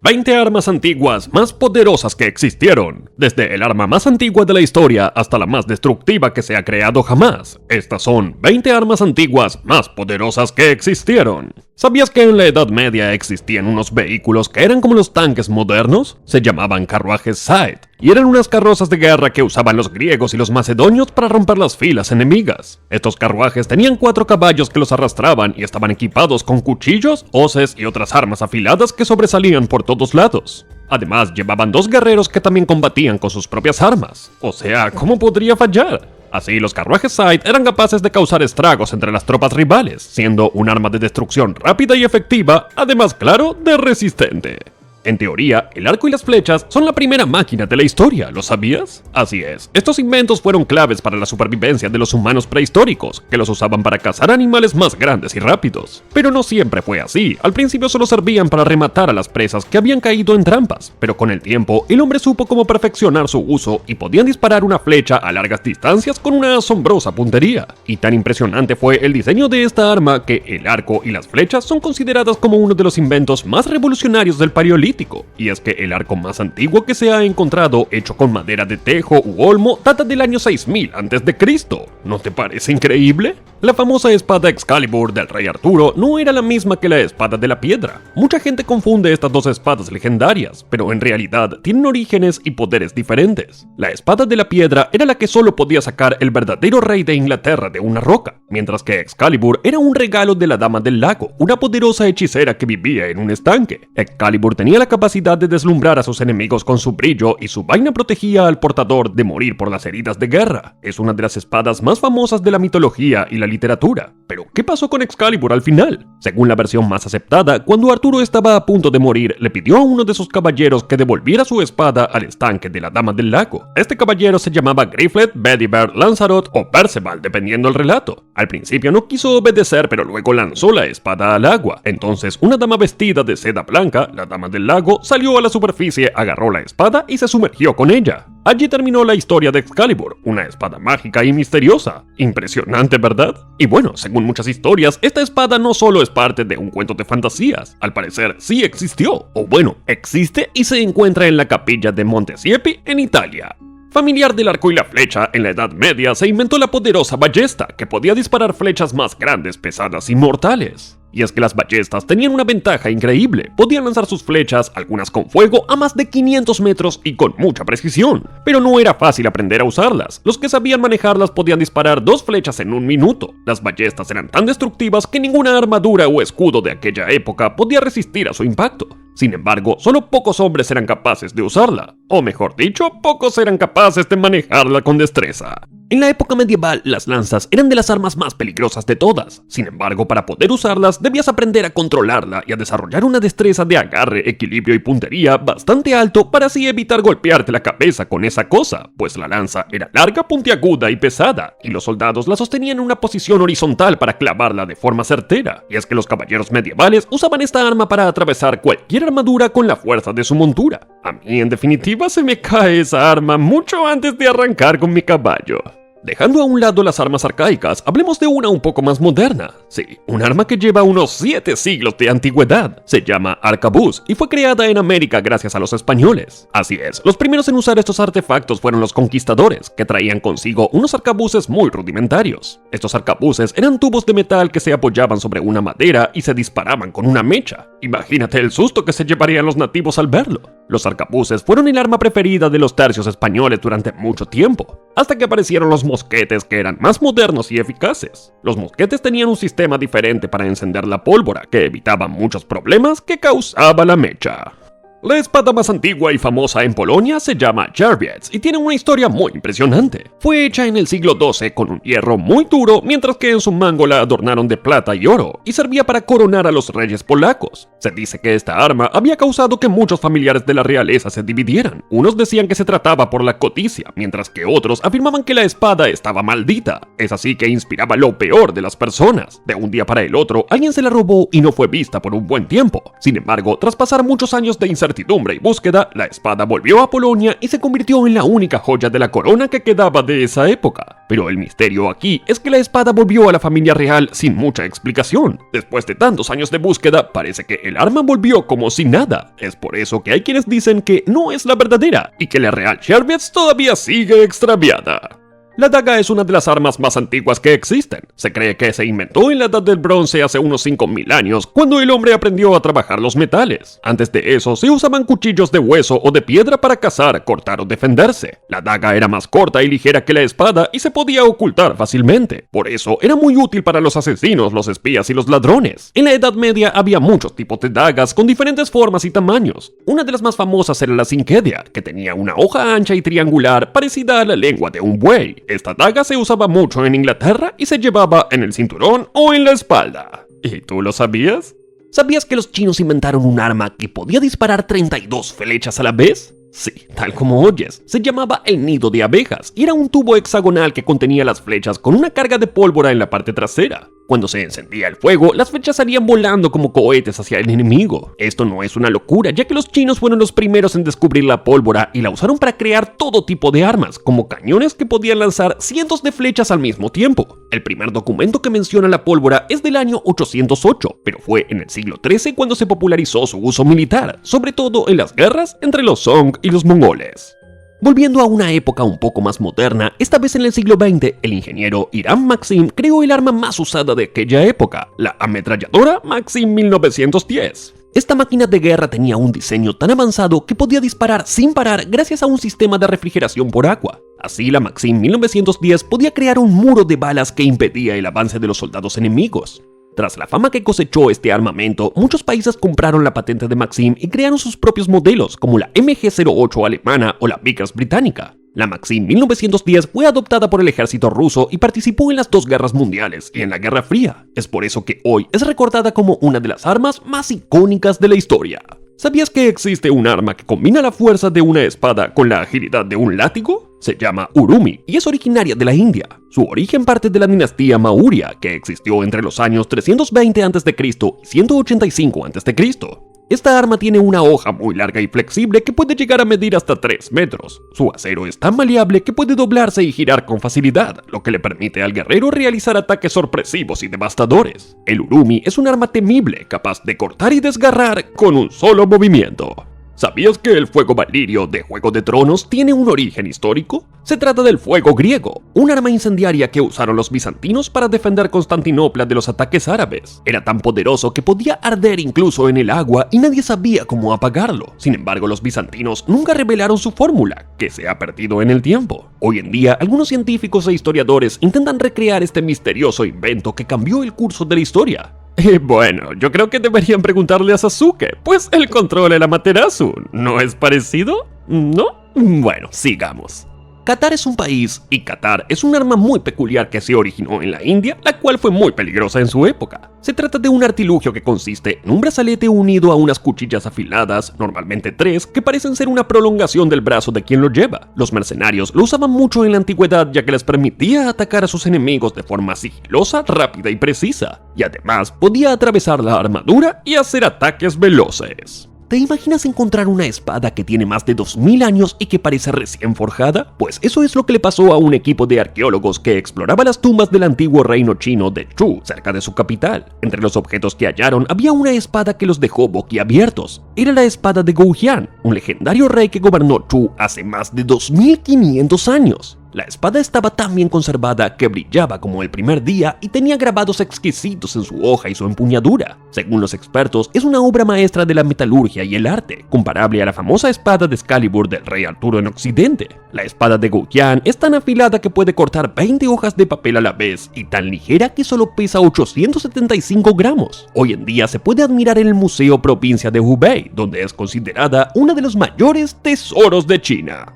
20 armas antiguas más poderosas que existieron. Desde el arma más antigua de la historia hasta la más destructiva que se ha creado jamás. Estas son 20 armas antiguas más poderosas que existieron. ¿Sabías que en la Edad Media existían unos vehículos que eran como los tanques modernos? Se llamaban carruajes Scythe, y eran unas carrozas de guerra que usaban los griegos y los macedonios para romper las filas enemigas. Estos carruajes tenían 4 caballos que los arrastraban y estaban equipados con cuchillos, hoces y otras armas afiladas que sobresalían por todos lados. Además, llevaban 2 guerreros que también combatían con sus propias armas. O sea, ¿cómo podría fallar? Así, los carruajes Scythe eran capaces de causar estragos entre las tropas rivales, siendo un arma de destrucción rápida y efectiva, además, claro, de resistente. En teoría, el arco y las flechas son la primera máquina de la historia, ¿lo sabías? Así es, estos inventos fueron claves para la supervivencia de los humanos prehistóricos, que los usaban para cazar animales más grandes y rápidos. Pero no siempre fue así, al principio solo servían para rematar a las presas que habían caído en trampas, pero con el tiempo, el hombre supo cómo perfeccionar su uso y podían disparar una flecha a largas distancias con una asombrosa puntería. Y tan impresionante fue el diseño de esta arma que el arco y las flechas son consideradas como uno de los inventos más revolucionarios del Paleolítico. Y es que el arco más antiguo que se ha encontrado, hecho con madera de tejo u olmo, data del año 6000 a.C. ¿No te parece increíble? La famosa espada Excalibur del rey Arturo no era la misma que la espada de la piedra. Mucha gente confunde estas dos espadas legendarias, pero en realidad tienen orígenes y poderes diferentes. La espada de la piedra era la que solo podía sacar el verdadero rey de Inglaterra de una roca, mientras que Excalibur era un regalo de la Dama del Lago, una poderosa hechicera que vivía en un estanque. Excalibur tenía la capacidad de deslumbrar a sus enemigos con su brillo y su vaina protegía al portador de morir por las heridas de guerra. Es una de las espadas más famosas de la mitología y la literatura. Pero, ¿qué pasó con Excalibur al final? Según la versión más aceptada, cuando Arturo estaba a punto de morir, le pidió a uno de sus caballeros que devolviera su espada al estanque de la Dama del Lago. Este caballero se llamaba Griflet, Bedivere, Lanzarote o Perceval, dependiendo el relato. Al principio no quiso obedecer, pero luego lanzó la espada al agua. Entonces, una dama vestida de seda blanca, la Dama del Lago, salió a la superficie, agarró la espada y se sumergió con ella. Allí terminó la historia de Excalibur, una espada mágica y misteriosa. Impresionante, ¿verdad? Y bueno, según muchas historias, esta espada no solo es parte de un cuento de fantasías, al parecer sí existió, o bueno, existe y se encuentra en la capilla de Montesiepi, en Italia. Familiar del arco y la flecha, en la Edad Media se inventó la poderosa ballesta, que podía disparar flechas más grandes, pesadas y mortales. Y es que las ballestas tenían una ventaja increíble, podían lanzar sus flechas, algunas con fuego, a más de 500 metros y con mucha precisión. Pero no era fácil aprender a usarlas, los que sabían manejarlas podían disparar 2 flechas en un minuto. Las ballestas eran tan destructivas que ninguna armadura o escudo de aquella época podía resistir a su impacto. Sin embargo, solo pocos hombres eran capaces de usarla, o mejor dicho, pocos eran capaces de manejarla con destreza. En la época medieval, las lanzas eran de las armas más peligrosas de todas. Sin embargo, para poder usarlas, debías aprender a controlarla y a desarrollar una destreza de agarre, equilibrio y puntería bastante alto para así evitar golpearte la cabeza con esa cosa, pues la lanza era larga, puntiaguda y pesada, y los soldados la sostenían en una posición horizontal para clavarla de forma certera. Y es que los caballeros medievales usaban esta arma para atravesar cualquier armadura con la fuerza de su montura. A mí, en definitiva, se me cae esa arma mucho antes de arrancar con mi caballo. Dejando a un lado las armas arcaicas, hablemos de una un poco más moderna. Sí, un arma que lleva unos 7 siglos de antigüedad. Se llama arcabuz y fue creada en América gracias a los españoles. Así es, los primeros en usar estos artefactos fueron los conquistadores, que traían consigo unos arcabuces muy rudimentarios. Estos arcabuces eran tubos de metal que se apoyaban sobre una madera y se disparaban con una mecha. Imagínate el susto que se llevarían los nativos al verlo. Los arcabuces fueron el arma preferida de los tercios españoles durante mucho tiempo, hasta que aparecieron los mosquetes, que eran más modernos y eficaces. Los mosquetes tenían un sistema diferente para encender la pólvora, que evitaba muchos problemas que causaba la mecha. La espada más antigua y famosa en Polonia se llama Jarbiec y tiene una historia muy impresionante. Fue hecha en el siglo XII con un hierro muy duro, mientras que en su mango la adornaron de plata y oro, y servía para coronar a los reyes polacos. Se dice que esta arma había causado que muchos familiares de la realeza se dividieran. Unos decían que se trataba por la codicia, mientras que otros afirmaban que la espada estaba maldita. Es así que inspiraba lo peor de las personas. De un día para el otro, alguien se la robó y no fue vista por un buen tiempo. Sin embargo, tras pasar muchos años de incertidumbre, incertidumbre y búsqueda, la espada volvió a Polonia y se convirtió en la única joya de la corona que quedaba de esa época. Pero el misterio aquí es que la espada volvió a la familia real sin mucha explicación. Después de tantos años de búsqueda, parece que el arma volvió como si nada. Es por eso que hay quienes dicen que no es la verdadera y que la real Shervets todavía sigue extraviada. La daga es una de las armas más antiguas que existen. Se cree que se inventó en la Edad del Bronce hace unos 5000 años, cuando el hombre aprendió a trabajar los metales. Antes de eso, se usaban cuchillos de hueso o de piedra para cazar, cortar o defenderse. La daga era más corta y ligera que la espada y se podía ocultar fácilmente. Por eso, era muy útil para los asesinos, los espías y los ladrones. En la Edad Media había muchos tipos de dagas con diferentes formas y tamaños. Una de las más famosas era la Sinquedia, que tenía una hoja ancha y triangular parecida a la lengua de un buey. Esta daga se usaba mucho en Inglaterra y se llevaba en el cinturón o en la espalda. ¿Y tú lo sabías? ¿Sabías que los chinos inventaron un arma que podía disparar 32 flechas a la vez? Sí, tal como oyes, se llamaba el nido de abejas y era un tubo hexagonal que contenía las flechas con una carga de pólvora en la parte trasera. Cuando se encendía el fuego, las flechas salían volando como cohetes hacia el enemigo. Esto no es una locura, ya que los chinos fueron los primeros en descubrir la pólvora y la usaron para crear todo tipo de armas, como cañones que podían lanzar cientos de flechas al mismo tiempo. El primer documento que menciona la pólvora es del año 808, pero fue en el siglo XIII cuando se popularizó su uso militar, sobre todo en las guerras entre los Song y los mongoles. Volviendo a una época un poco más moderna, esta vez en el siglo XX, el ingeniero Hiram Maxim creó el arma más usada de aquella época, la ametralladora Maxim 1910. Esta máquina de guerra tenía un diseño tan avanzado que podía disparar sin parar gracias a un sistema de refrigeración por agua. Así, la Maxim 1910 podía crear un muro de balas que impedía el avance de los soldados enemigos. Tras la fama que cosechó este armamento, muchos países compraron la patente de Maxim y crearon sus propios modelos, como la MG-08 alemana o la Vickers británica. La Maxim 1910 fue adoptada por el ejército ruso y participó en las dos guerras mundiales y en la Guerra Fría. Es por eso que hoy es recordada como una de las armas más icónicas de la historia. ¿Sabías que existe un arma que combina la fuerza de una espada con la agilidad de un látigo? Se llama Urumi y es originaria de la India. Su origen parte de la dinastía Maurya, que existió entre los años 320 a.C. y 185 a.C. Esta arma tiene una hoja muy larga y flexible que puede llegar a medir hasta 3 metros. Su acero es tan maleable que puede doblarse y girar con facilidad, lo que le permite al guerrero realizar ataques sorpresivos y devastadores. El Urumi es un arma temible, capaz de cortar y desgarrar con un solo movimiento. ¿Sabías que el fuego valirio de Juego de Tronos tiene un origen histórico? Se trata del fuego griego, un arma incendiaria que usaron los bizantinos para defender Constantinopla de los ataques árabes. Era tan poderoso que podía arder incluso en el agua y nadie sabía cómo apagarlo. Sin embargo, los bizantinos nunca revelaron su fórmula, que se ha perdido en el tiempo. Hoy en día, algunos científicos e historiadores intentan recrear este misterioso invento que cambió el curso de la historia. Bueno, yo creo que deberían preguntarle a Sasuke, pues él controla el Amaterasu. ¿No es parecido? ¿No? Bueno, sigamos. Qatar es un país, y Qatar es un arma muy peculiar que se originó en la India, la cual fue muy peligrosa en su época. Se trata de un artilugio que consiste en un brazalete unido a unas cuchillas afiladas, normalmente 3, que parecen ser una prolongación del brazo de quien lo lleva. Los mercenarios lo usaban mucho en la antigüedad ya que les permitía atacar a sus enemigos de forma sigilosa, rápida y precisa, y además podía atravesar la armadura y hacer ataques veloces. ¿Te imaginas encontrar una espada que tiene más de 2000 años y que parece recién forjada? Pues eso es lo que le pasó a un equipo de arqueólogos que exploraba las tumbas del antiguo reino chino de Chu, cerca de su capital. Entre los objetos que hallaron había una espada que los dejó boquiabiertos. Era la espada de Goujian, un legendario rey que gobernó Chu hace más de 2500 años. La espada estaba tan bien conservada que brillaba como el primer día y tenía grabados exquisitos en su hoja y su empuñadura. Según los expertos, es una obra maestra de la metalurgia y el arte, comparable a la famosa espada de Excalibur del rey Arturo en Occidente. La espada de Goujian es tan afilada que puede cortar 20 hojas de papel a la vez y tan ligera que solo pesa 875 gramos. Hoy en día se puede admirar en el Museo Provincia de Hubei, donde es considerada uno de los mayores tesoros de China.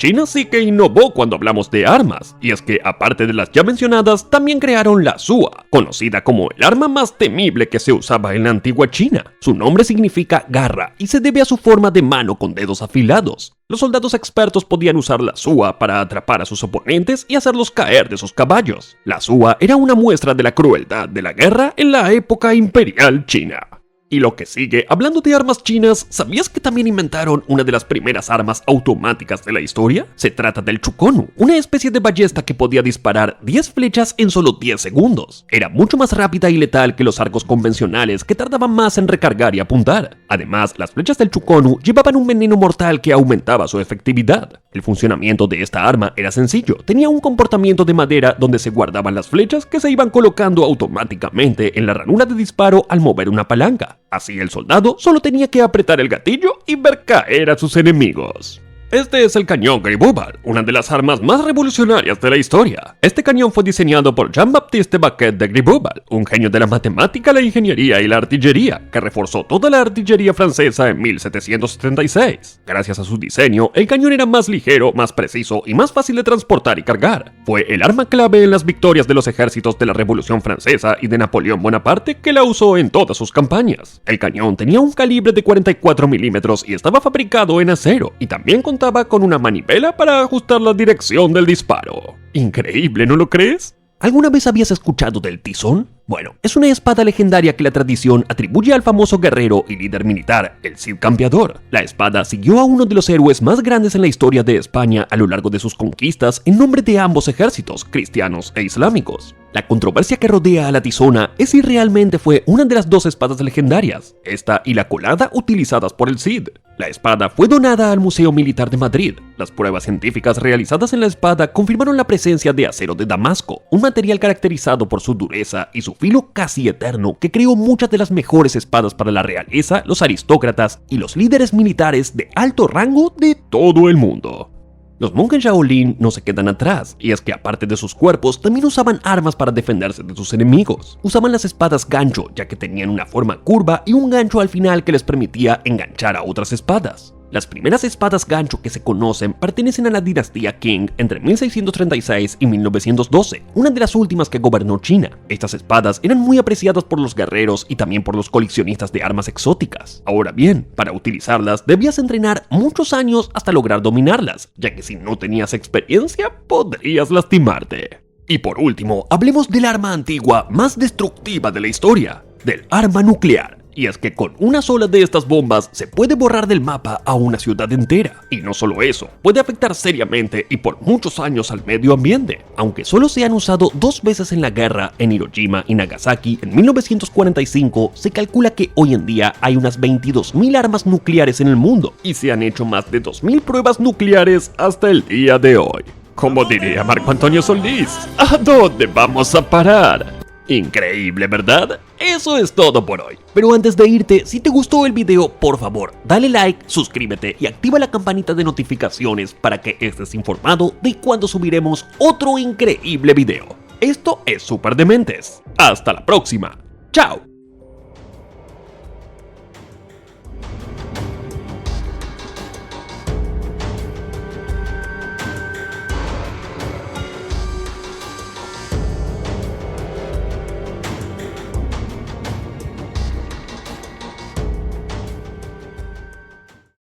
China sí que innovó cuando hablamos de armas, y es que aparte de las ya mencionadas, también crearon la Zhua, conocida como el arma más temible que se usaba en la antigua China. Su nombre significa garra y se debe a su forma de mano con dedos afilados. Los soldados expertos podían usar la Zhua para atrapar a sus oponentes y hacerlos caer de sus caballos. La Zhua era una muestra de la crueldad de la guerra en la época imperial china. Y lo que sigue, hablando de armas chinas, ¿sabías que también inventaron una de las primeras armas automáticas de la historia? Se trata del Chukonu, una especie de ballesta que podía disparar 10 flechas en solo 10 segundos. Era mucho más rápida y letal que los arcos convencionales que tardaban más en recargar y apuntar. Además, las flechas del Chukonu llevaban un veneno mortal que aumentaba su efectividad. El funcionamiento de esta arma era sencillo, tenía un comportamiento de madera donde se guardaban las flechas que se iban colocando automáticamente en la ranura de disparo al mover una palanca. Así el soldado solo tenía que apretar el gatillo y ver caer a sus enemigos. Este es el cañón Griboubal, una de las armas más revolucionarias de la historia. Este cañón fue diseñado por Jean-Baptiste Baquet de Griboubal, un genio de la matemática, la ingeniería y la artillería, que reforzó toda la artillería francesa en 1776. Gracias a su diseño, el cañón era más ligero, más preciso y más fácil de transportar y cargar. Fue el arma clave en las victorias de los ejércitos de la Revolución Francesa y de Napoleón Bonaparte, que la usó en todas sus campañas. El cañón tenía un calibre de 44 milímetros y estaba fabricado en acero, y también contaba con una manivela para ajustar la dirección del disparo. Increíble, ¿no lo crees? ¿Alguna vez habías escuchado del tizón? Bueno, es una espada legendaria que la tradición atribuye al famoso guerrero y líder militar, el Cid Campeador. La espada siguió a uno de los héroes más grandes en la historia de España a lo largo de sus conquistas en nombre de ambos ejércitos, cristianos e islámicos. La controversia que rodea a la tizona es si realmente fue una de las dos espadas legendarias, esta y la colada utilizadas por el Cid. La espada fue donada al Museo Militar de Madrid. Las pruebas científicas realizadas en la espada confirmaron la presencia de acero de Damasco, un material caracterizado por su dureza y su filo casi eterno que creó muchas de las mejores espadas para la realeza, los aristócratas y los líderes militares de alto rango de todo el mundo. Los monjes Shaolin no se quedan atrás, y es que aparte de sus cuerpos, también usaban armas para defenderse de sus enemigos. Usaban las espadas gancho, ya que tenían una forma curva y un gancho al final que les permitía enganchar a otras espadas. Las primeras espadas gancho que se conocen pertenecen a la dinastía Qing entre 1636 y 1912, una de las últimas que gobernó China. Estas espadas eran muy apreciadas por los guerreros y también por los coleccionistas de armas exóticas. Ahora bien, para utilizarlas debías entrenar muchos años hasta lograr dominarlas, ya que si no tenías experiencia podrías lastimarte. Y por último, hablemos del arma antigua más destructiva de la historia, del arma nuclear. Y es que con una sola de estas bombas se puede borrar del mapa a una ciudad entera. Y no solo eso, puede afectar seriamente y por muchos años al medio ambiente. Aunque solo se han usado 2 veces en la guerra, en Hiroshima y Nagasaki en 1945, se calcula que hoy en día hay unas 22.000 armas nucleares en el mundo. Y se han hecho más de 2.000 pruebas nucleares hasta el día de hoy. Como diría Marco Antonio Solís, ¿a dónde vamos a parar? Increíble, ¿verdad? Eso es todo por hoy. Pero antes de irte, si te gustó el video, por favor, dale like, suscríbete y activa la campanita de notificaciones para que estés informado de cuando subiremos otro increíble video. Esto es Super Dementes. Hasta la próxima. ¡Chao!